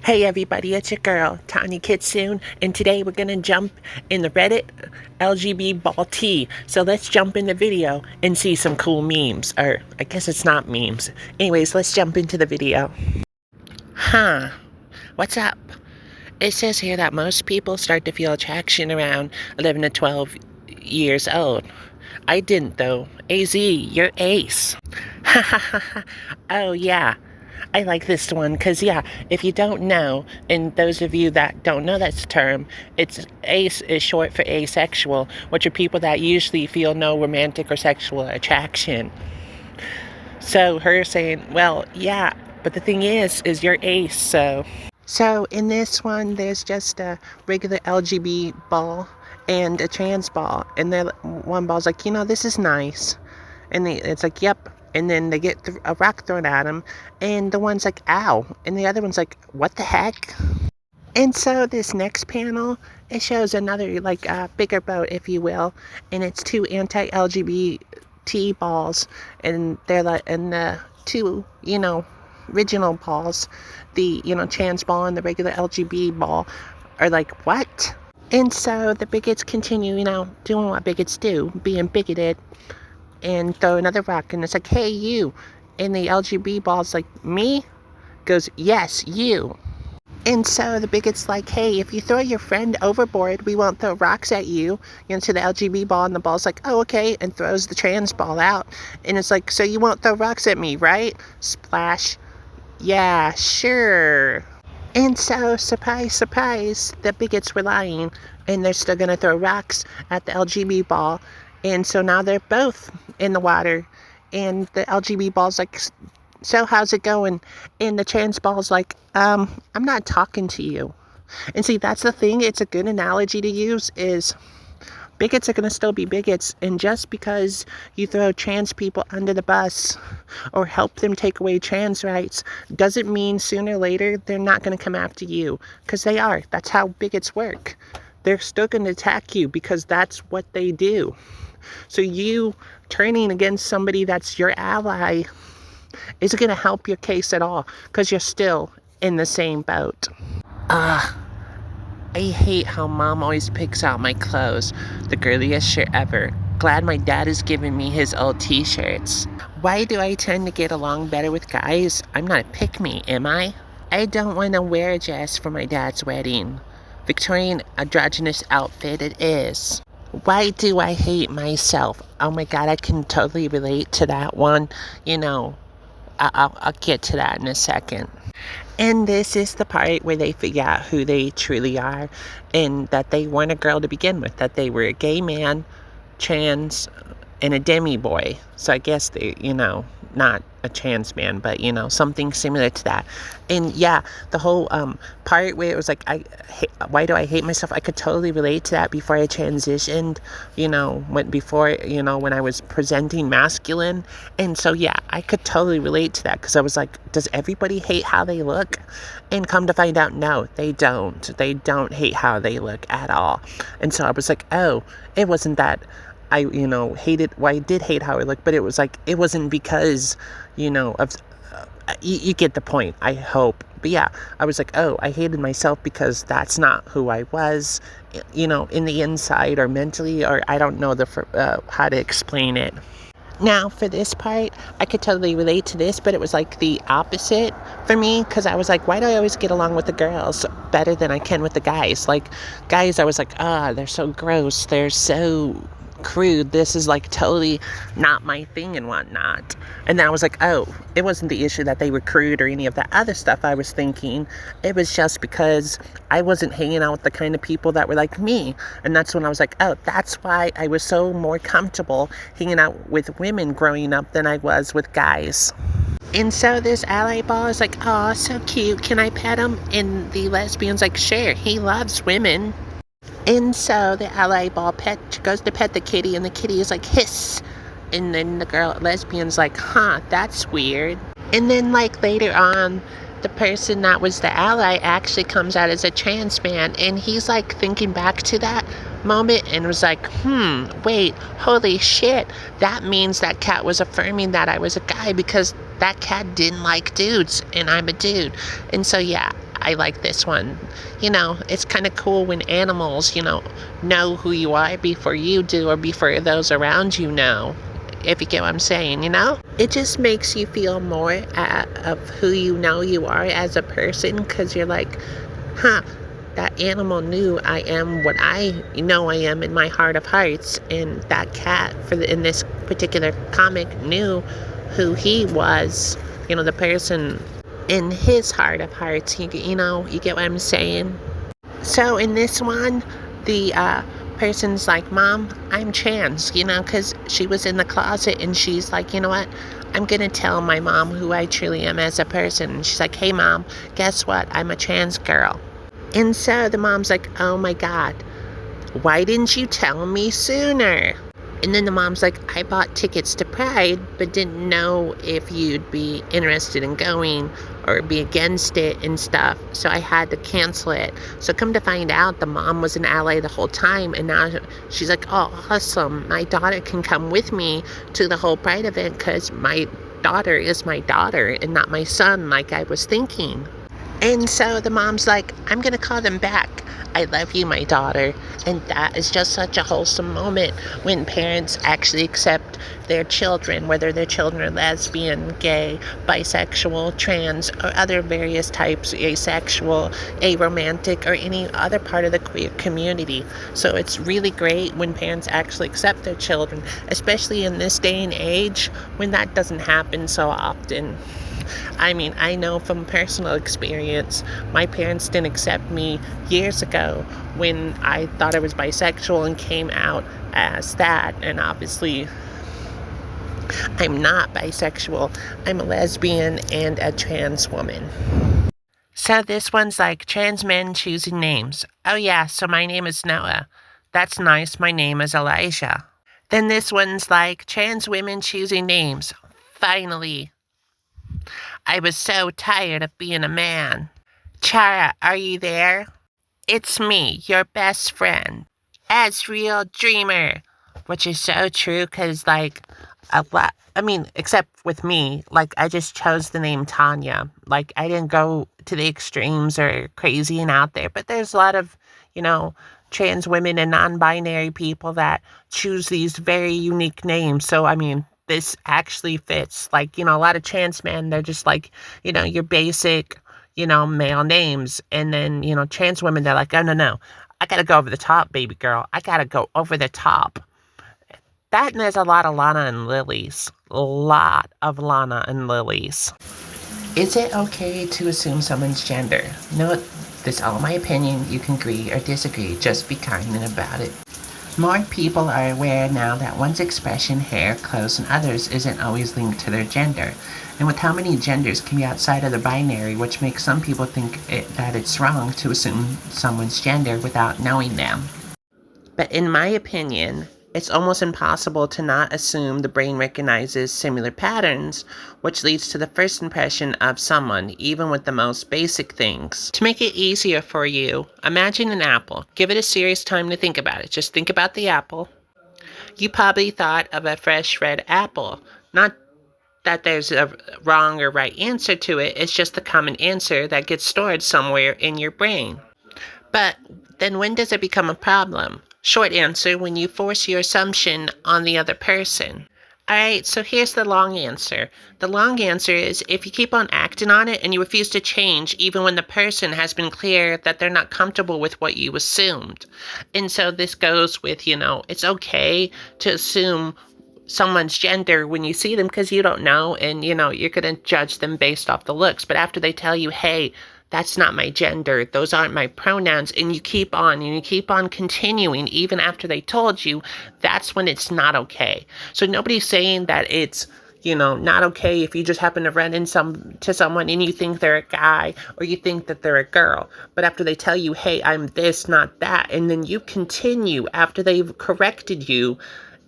Hey everybody, it's your girl, Tonya Kitsune, and today we're gonna jump in the Reddit LGBallT. So let's jump in the video and see some cool memes. Or, I guess it's not memes. Anyways, let's jump into the video. Huh. What's up? It says here that most people start to feel attraction around 11 to 12 years old. I didn't though. AZ, you're ace. Ha ha ha ha. Oh yeah. I like this one because, yeah, if you don't know, and those of you that don't know that term, it's ace is short for asexual, which are people that usually feel no romantic or sexual attraction. So her saying, well, yeah, but the thing is you're ace, so. So in this one, there's just a regular LGB ball and a trans ball, and then one ball's like, this is nice, and it's like, yep. And then they get a rock thrown at them, and the one's like, ow, and the other one's like, what the heck? And so this next panel, it shows another, like, bigger boat, if you will, and it's two anti-LGBT balls, and they're like, and the two, original balls, the, trans ball and the regular LGB ball, are like, what? And so the bigots continue, doing what bigots do, being bigoted, and throw another rock, and it's like, hey, you. And the LGB ball's like, me? Goes, yes, you. And so the bigot's like, hey, if you throw your friend overboard, we won't throw rocks at you, to the LGB ball, and the ball's like, oh, okay, and throws the trans ball out. And it's like, so you won't throw rocks at me, right? Splash. Yeah, sure. And so, surprise, surprise, the bigots were lying, and they're still gonna throw rocks at the LGB ball. And so now they're both in the water, and the LGB ball's like, so how's it going? And the trans ball's like, I'm not talking to you. And see, that's the thing, it's a good analogy to use, is bigots are going to still be bigots, and just because you throw trans people under the bus or help them take away trans rights doesn't mean sooner or later they're not going to come after you, because they are. That's how bigots work. They're still going to attack you because that's what they do. So you turning against somebody that's your ally isn't going to help your case at all, because you're still in the same boat. I hate how Mom always picks out my clothes. The girliest shirt ever. Glad my dad is giving me his old t-shirts. Why do I tend to get along better with guys? I'm not a pick-me, am I? I don't want to wear a dress for my dad's wedding. Victorian androgynous outfit it is. Why do I hate myself? Oh my god, I can totally relate to that one. I'll get to that in a second. And this is the part where they figure out who they truly are, and that they weren't a girl to begin with, that they were a gay man, trans, and a demi-boy. So I guess they, not a trans man, but, something similar to that. And yeah, the whole part where it was like, why do I hate myself? I could totally relate to that before I transitioned, when I was presenting masculine. And so yeah, I could totally relate to that, because I was like, does everybody hate how they look? And come to find out, no, they don't. They don't hate how they look at all. And so I was like, oh, it wasn't that I, hated, well, I did hate how I looked, but it was like, it wasn't because, of, you get the point, I hope. But yeah, I was like, oh, I hated myself because that's not who I was, in the inside or mentally, or I don't know how to explain it. Now, for this part, I could totally relate to this, but it was like the opposite for me, because I was like, why do I always get along with the girls better than I can with the guys? Like, guys, I was like, they're so gross, they're so crude, this is like totally not my thing and whatnot. And then I was like, oh, it wasn't the issue that they were crude or any of that other stuff I was thinking. It was just because I wasn't hanging out with the kind of people that were like me. And that's when I was like, oh, that's why I was so more comfortable hanging out with women growing up than I was with guys. And so this ally ball is like, oh, so cute, can I pet him? And the lesbian's like, sure, he loves women. And so the ally ball goes to pet the kitty, and the kitty is like, hiss. And then the lesbian's like, huh, that's weird. And then like later on, the person that was the ally actually comes out as a trans man, and he's like thinking back to that moment and was like, wait, holy shit, that means that cat was affirming that I was a guy, because that cat didn't like dudes and I'm a dude. And so yeah, I like this one. It's kind of cool when animals, know who you are before you do or before those around you know. If you get what I'm saying, It just makes you feel more of who you are as a person, because you're like, huh, that animal knew I am what I know I am in my heart of hearts, and that cat in this particular comic knew who he was, the person in his heart of hearts. You get what I'm saying? So in this one, the person's like, Mom, I'm trans, because she was in the closet, and she's like, you know what? I'm going to tell my mom who I truly am as a person. And she's like, hey, Mom, guess what? I'm a trans girl. And so the mom's like, oh my God, why didn't you tell me sooner? And then the mom's like, I bought tickets to Pride, but didn't know if you'd be interested in going or be against it and stuff. So I had to cancel it. So come to find out, the mom was in LA the whole time. And now she's like, oh, awesome. My daughter can come with me to the whole Pride event, because my daughter is my daughter and not my son, like I was thinking. And so the mom's like, I'm going to call them back. I love you, my daughter. And that is just such a wholesome moment when parents actually accept their children, whether their children are lesbian, gay, bisexual, trans, or other various types, asexual, aromantic, or any other part of the queer community. So it's really great when parents actually accept their children, especially in this day and age when that doesn't happen so often. I mean, I know from personal experience, my parents didn't accept me years ago when I thought I was bisexual and came out as that. And obviously, I'm not bisexual. I'm a lesbian and a trans woman. So this one's like trans men choosing names. Oh yeah, so my name is Noah. That's nice. My name is Elijah. Then this one's like trans women choosing names. Finally. I was so tired of being a man. Chara, are you there? It's me, your best friend, Asriel Dreamer. Which is so true, because, a lot, except with me, I just chose the name Tonya. I didn't go to the extremes or crazy and out there, but there's a lot of, trans women and non-binary people that choose these very unique names. So, this actually fits. A lot of trans men, they're just your basic, male names. And then, trans women, they're like, oh, no. I got to go over the top, baby girl. I got to go over the top. That, and there's a lot of Lana and Lilies. A lot of Lana and Lilies. Is it okay to assume someone's gender? No, this is all my opinion. You can agree or disagree. Just be kind about it. More people are aware now that one's expression, hair, clothes, and others isn't always linked to their gender. And with how many genders can be outside of the binary, which makes some people think that it's wrong to assume someone's gender without knowing them. But in my opinion, it's almost impossible to not assume the brain recognizes similar patterns, which leads to the first impression of someone, even with the most basic things. To make it easier for you, imagine an apple. Give it a serious time to think about it. Just think about the apple. You probably thought of a fresh red apple. Not that there's a wrong or right answer to it. It's just the common answer that gets stored somewhere in your brain. But then when does it become a problem? Short answer, when you force your assumption on the other person. Alright, so here's the long answer. The long answer is if you keep on acting on it and you refuse to change even when the person has been clear that they're not comfortable with what you assumed. And so this goes with, it's okay to assume someone's gender when you see them because you don't know, and, you're going to judge them based off the looks. But after they tell you, hey, that's not my gender, those aren't my pronouns, and you keep on continuing even after they told you, that's when it's not okay. So nobody's saying that it's, not okay if you just happen to run into someone and you think they're a guy or you think that they're a girl. But after they tell you, hey, I'm this, not that, and then you continue after they've corrected you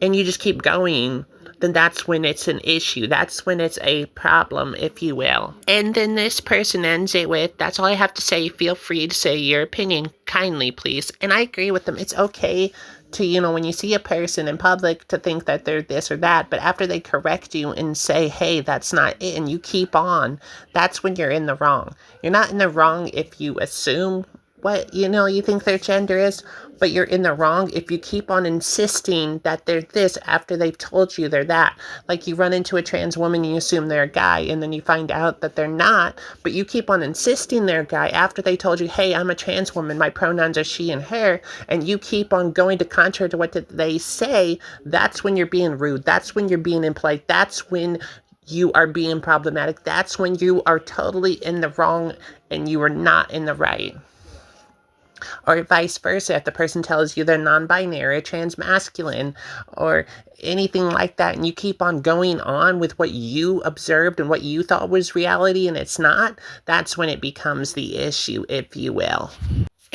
and you just keep going, then that's when it's an issue. That's when it's a problem, if you will. And then this person ends it with, that's all I have to say. Feel free to say your opinion kindly, please. And I agree with them. It's okay to, when you see a person in public to think that they're this or that, but after they correct you and say, hey, that's not it, and you keep on, that's when you're in the wrong. You're not in the wrong if you assume what, you think their gender is, but you're in the wrong if you keep on insisting that they're this after they've told you they're that. Like you run into a trans woman and you assume they're a guy, and then you find out that they're not, but you keep on insisting they're a guy after they told you, hey, I'm a trans woman, my pronouns are she and her, and you keep on going to contrary to what they say. That's when you're being rude. That's when you're being impolite. That's when you are being problematic. That's when you are totally in the wrong and you are not in the right. Or vice versa, if the person tells you they're non-binary, transmasculine, or anything like that, and you keep on going on with what you observed and what you thought was reality and it's not, that's when it becomes the issue, if you will.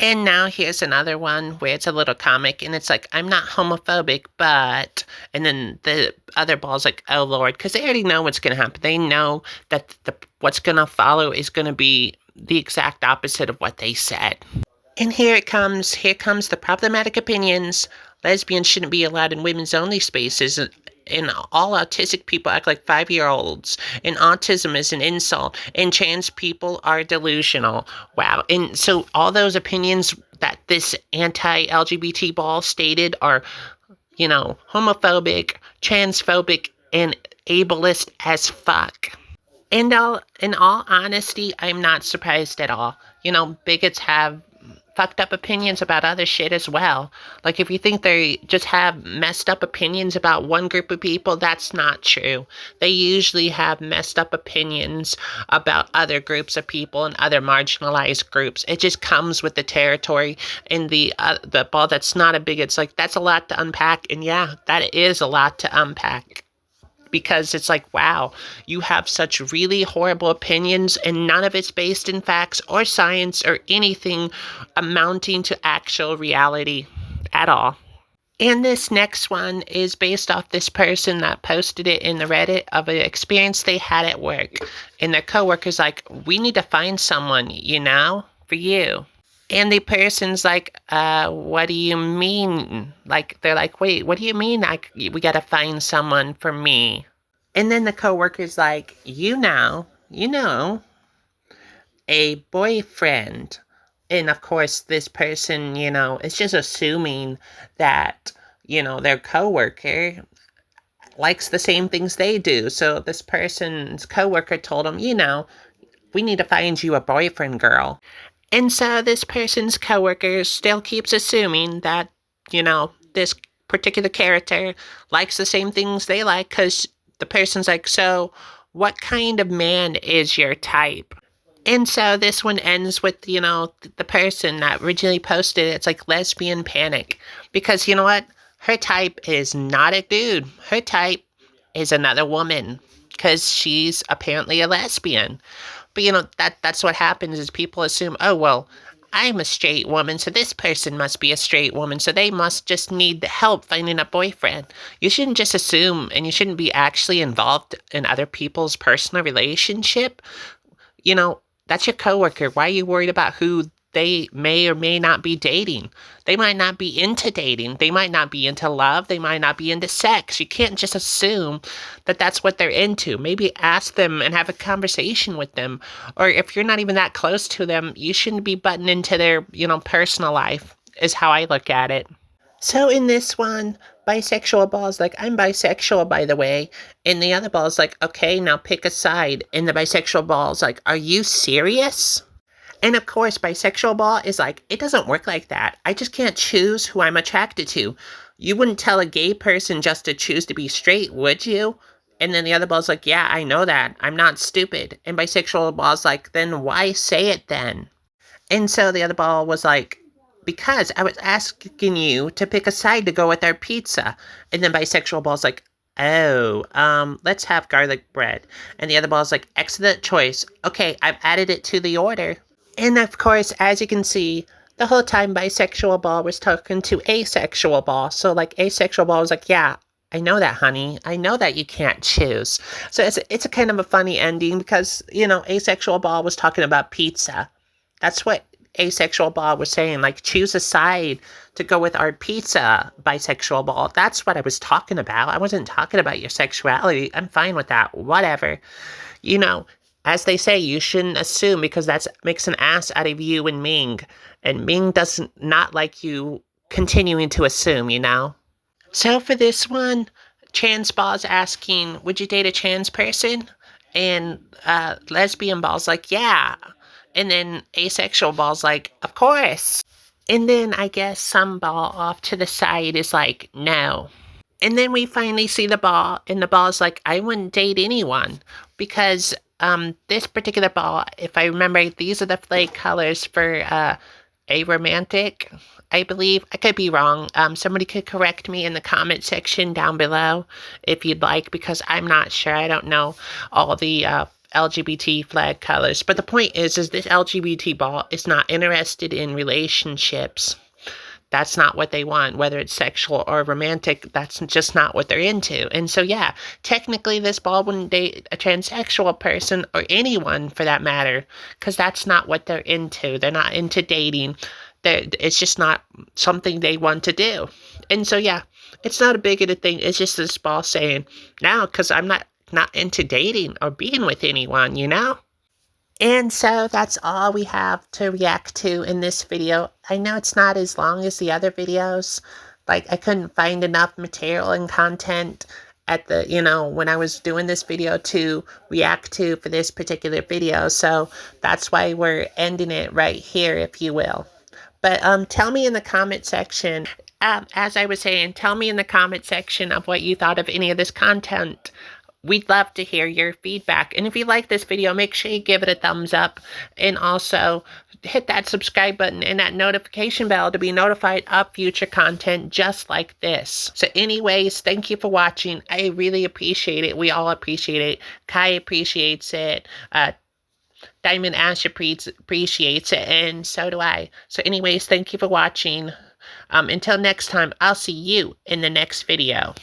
And now here's another one where it's a little comic, and it's like, I'm not homophobic, but... And then the other ball's like, oh, Lord, because they already know what's going to happen. They know that what's going to follow is going to be the exact opposite of what they said. And here it comes. Here comes the problematic opinions. Lesbians shouldn't be allowed in women's only spaces. And all autistic people act like 5-year-olds. And autism is an insult. And trans people are delusional. Wow. And so all those opinions that this anti-LGBT ball stated are, homophobic, transphobic, and ableist as fuck. And in all honesty, I'm not surprised at all. Bigots have fucked up opinions about other shit as well. Like, if you think they just have messed up opinions about one group of people, that's not true. They usually have messed up opinions about other groups of people and other marginalized groups. It just comes with the territory. And the ball that's not a bigot, it's like, that's a lot to unpack. And yeah, that is a lot to unpack. Because it's like, wow, you have such really horrible opinions and none of it's based in facts or science or anything amounting to actual reality at all. And this next one is based off this person that posted it in the Reddit of an experience they had at work. And their coworker's like, we need to find someone, for you. And the person's like, what do you mean? Like, they're like, wait, what do you mean? We got to find someone for me. And then the coworker's like, a boyfriend. And of course, this person, is just assuming that, their coworker likes the same things they do. So this person's coworker told him, we need to find you a boyfriend, girl. And so this person's coworker still keeps assuming that, this particular character likes the same things they like, because the person's like, so what kind of man is your type? And so this one ends with, the person that originally posted it, it's like lesbian panic. Because you know what? Her type is not a dude. Her type is another woman, because she's apparently a lesbian. But, that's what happens is people assume, oh, well, I'm a straight woman, so this person must be a straight woman, so they must just need help finding a boyfriend. You shouldn't just assume, and you shouldn't be actually involved in other people's personal relationship. That's your coworker. Why are you worried about who they may or may not be dating? They might not be into dating. They might not be into love. They might not be into sex. You can't just assume that that's what they're into. Maybe ask them and have a conversation with them. Or if you're not even that close to them, you shouldn't be butting into their, personal life, is how I look at it. So in this one, bisexual ball's like, I'm bisexual, by the way. And the other ball's like, okay, now pick a side. And the bisexual ball's like, are you serious? And of course, bisexual ball is like, it doesn't work like that. I just can't choose who I'm attracted to. You wouldn't tell a gay person just to choose to be straight, would you? And then the other ball's like, yeah, I know that. I'm not stupid. And bisexual ball's like, then why say it then? And so the other ball was like, because I was asking you to pick a side to go with our pizza. And then bisexual ball's like, oh, let's have garlic bread. And the other ball's like, excellent choice. Okay, I've added it to the order. And of course, as you can see, the whole time bisexual ball was talking to asexual ball. So like asexual ball was like, yeah, I know that, honey. I know that you can't choose. So it's a kind of a funny ending because, asexual ball was talking about pizza. That's what asexual ball was saying, like, choose a side to go with our pizza, bisexual ball. That's what I was talking about. I wasn't talking about your sexuality. I'm fine with that. Whatever. You know, as they say, you shouldn't assume, because that makes an ass out of you and Ming. And Ming doesn't not like you continuing to assume, you know? So for this one, trans ball's asking, would you date a trans person? And lesbian ball's like, yeah. And then asexual ball's like, of course. And then I guess some ball off to the side is like, no. And then we finally see the ball, and the ball's like, I wouldn't date anyone, because this particular ball, if I remember, these are the flag colors for a romantic, I believe. I could be wrong. Somebody could correct me in the comment section down below if you'd like, because I'm not sure. I don't know all the LGBT flag colors. But the point is this LGBT ball is not interested in relationships. That's not what they want, whether it's sexual or romantic. That's just not what they're into. And so, yeah, technically this ball wouldn't date a transsexual person, or anyone for that matter, because that's not what they're into. They're not into dating. It's just not something they want to do. And so, yeah, it's not a bigoted thing. It's just this ball saying, no, because I'm not into dating or being with anyone, you know? And so that's all we have to react to in this video. I know it's not as long as the other videos. Like, I couldn't find enough material and content at the, when I was doing this video to react to for this particular video. So that's why we're ending it right here, if you will. But tell me in the comment section, as I was saying, tell me in the comment section of what you thought of any of this content. We'd love to hear your feedback. And if you like this video, make sure you give it a thumbs up. And also hit that subscribe button and that notification bell to be notified of future content just like this. So anyways, thank you for watching. I really appreciate it. We all appreciate it. Kai appreciates it. Diamond Ash appreciates it. And so do I. So anyways, thank you for watching. Until next time, I'll see you in the next video.